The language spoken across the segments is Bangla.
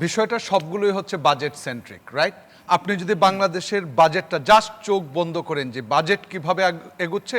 বিষয়টা সবগুলোই হচ্ছে বাজেট সেন্ট্রিক, রাইট? আপনি যদি বাংলাদেশের বাজেটটা জাস্ট চোখ বন্ধ করেন যে বাজেট কিভাবে এগুচ্ছে,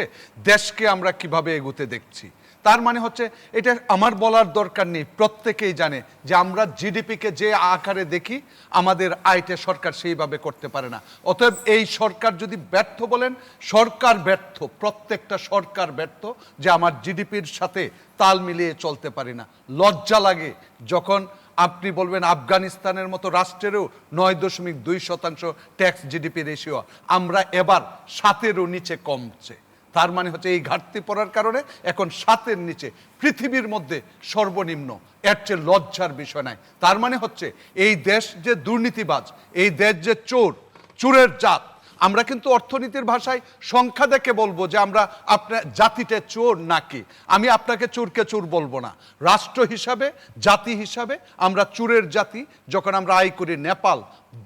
দেশকে আমরা কিভাবে এগুতে দেখছি, তার মানে হচ্ছে এটা আমার বলার দরকার নেই, প্রত্যেকেই জানে যে আমরা জিডিপিকে যে আকারে দেখি আমাদের আয়টা সরকার সেইভাবে করতে পারে না। অতএব এই সরকার যদি ব্যর্থ বলেন, সরকার ব্যর্থ, প্রত্যেকটা সরকার ব্যর্থ যে আমার জিডিপির সাথে তাল মিলিয়ে চলতে পারি না। লজ্জা লাগে যখন আপনি বলবেন আফগানিস্তানের মতো রাষ্ট্রেরও 9.2% ট্যাক্স জিডিপি রেশিও, আমরা এবার 7-এরও নিচে কমছে। তার মানে হচ্ছে এই ঘাটতি পড়ার কারণে এখন 7-এর নিচে, পৃথিবীর মধ্যে সর্বনিম্ন। এর চেয়ে লজ্জার বিষয় নাই। তার মানে হচ্ছে এই দেশ যে দুর্নীতিবাজ, এই দেশ যে চোর, চোরের জাত। আমরা কিন্তু অর্থনীতির ভাষায় সংখ্যা দেখে বলবো যে আমরা আপনার জাতিতে চোর নাকি। আমি আপনাকে চোরকে চোর বলবো না। রাষ্ট্র হিসাবে, জাতি হিসাবে আমরা চোরের জাতি। যখন আমরা আয় করি নেপাল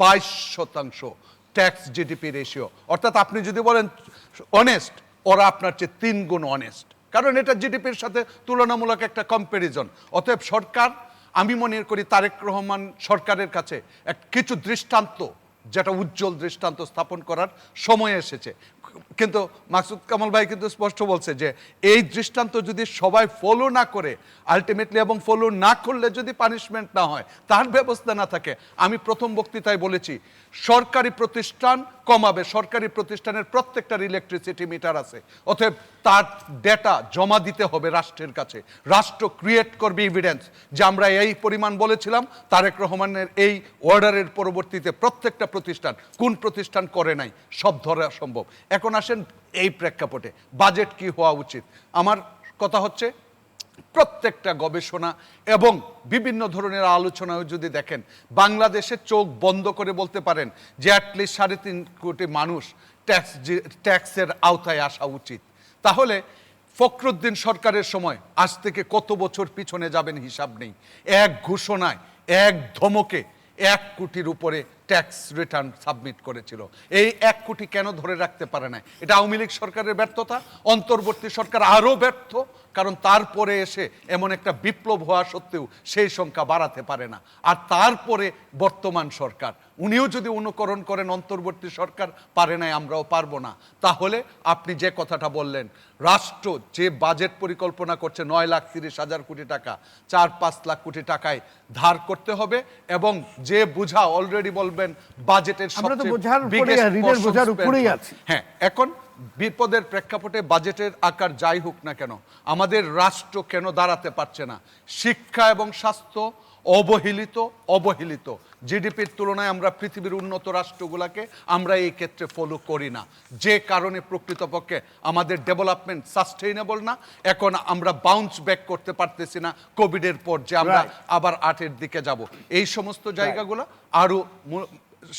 22% ট্যাক্স জিডিপি রেশিও, অর্থাৎ আপনি যদি বলেন অনেস্ট, ওরা আপনার চেয়ে 3 গুণ অনেস্ট, কারণ এটা জিডিপির সাথে তুলনামূলক একটা কম্প্যারিজন। অতএব সরকার, আমি মনে করি তারেক রহমান সরকারের কাছে কিছু দৃষ্টান্ত, যেটা উজ্জ্বল দৃষ্টান্ত স্থাপন করার সময় এসেছে। কিন্তু মাকসুদ কামাল ভাই কিন্তু স্পষ্ট বলছে যে এই দৃষ্টান্ত যদি সবাই ফলো না করে আলটিমেটলি, এবং ফলো না করলে যদি পানিশমেন্ট না হয়, তার ব্যবস্থা না থাকে, আমি প্রথম বক্তৃতায় বলেছি সরকারি প্রতিষ্ঠান কমাবে। সরকারি প্রতিষ্ঠানের প্রত্যেকটার ইলেকট্রিসিটি মিটার আছে, অতএব তার ডেটা জমা দিতে হবে রাষ্ট্রের কাছে। রাষ্ট্র ক্রিয়েট করবে এভিডেন্স যে আমরা এই পরিমাণ বলেছিলাম। তারেক রহমানের এই অর্ডারের পরবর্তীতে প্রত্যেকটা প্রতিষ্ঠান, কোন প্রতিষ্ঠান করে নাই, সব ধরা সম্ভব। এখন আসেন এই প্রেক্ষাপটে বাজেট কি হওয়া উচিত। আমার কথা হচ্ছে প্রত্যেকটা গবেষণা এবং বিভিন্ন ধরনের আলোচনায় যদি দেখেন, বাংলাদেশে চোখ বন্ধ করে বলতে পারেন যে অ্যাটলিস্ট 3.5 কোটি মানুষ ট্যাক্সের আওতায় আসা উচিত। তাহলে ফখরুদ্দিন সরকারের সময় আজ থেকে কত বছর পিছনে যাবেন হিসাব নেই, এক ঘোষণায়, এক ধমকে 1 কোটির উপরে ট্যাক্স রিটার্ন সাবমিট করেছিল। এই 1 কোটি কেন ধরে রাখতে পারে না? এটা আওয়ামী লীগ সরকারের ব্যর্থতা। অন্তর্বর্তী সরকার আরও ব্যর্থ, কারণ তারপরে এসে এমন একটা বিপ্লব হওয়া সত্ত্বেও সেই সংখ্যা বাড়াতে পারে না। আর তারপরে বর্তমান সরকার, উনিও যদি অনুকরণ করেন অন্তর্বর্তী সরকার পারে নাই, আমরাও পারবো না। তাহলে আপনি যে কথাটা বললেন, রাষ্ট্র যে বাজেট পরিকল্পনা করছে 9,30,000 কোটি টাকা, 4-5 লাখ কোটি টাকায় ধার করতে হবে, এবং যে বোঝা অলরেডি বলবেন বাজেটের হ্যাঁ, এখন বিপদের প্রেক্ষাপটে বাজেটের আকার যাই হোক না কেন, আমাদের রাষ্ট্র কেন দাঁড়াতে পারছে না? শিক্ষা এবং স্বাস্থ্য অবহেলিত। জিডিপির তুলনায় আমরা পৃথিবীর উন্নত রাষ্ট্রগুলোকে আমরা এই ক্ষেত্রে ফলো করি না, যে কারণে প্রকৃতপক্ষে আমাদের ডেভেলপমেন্ট সাস্টেইনেবল না। এখন আমরা বাউন্স ব্যাক করতে পারতেছি না কোভিডের পর, যে আমরা আবার 8-এর দিকে যাব। এই সমস্ত জায়গাগুলো আরও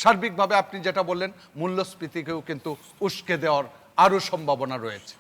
সার্বিকভাবে আপনি যেটা বললেন, মূল্যস্ফীতিকেও কিন্তু উস্কে দেওয়ার আরও সম্ভাবনা রয়েছে।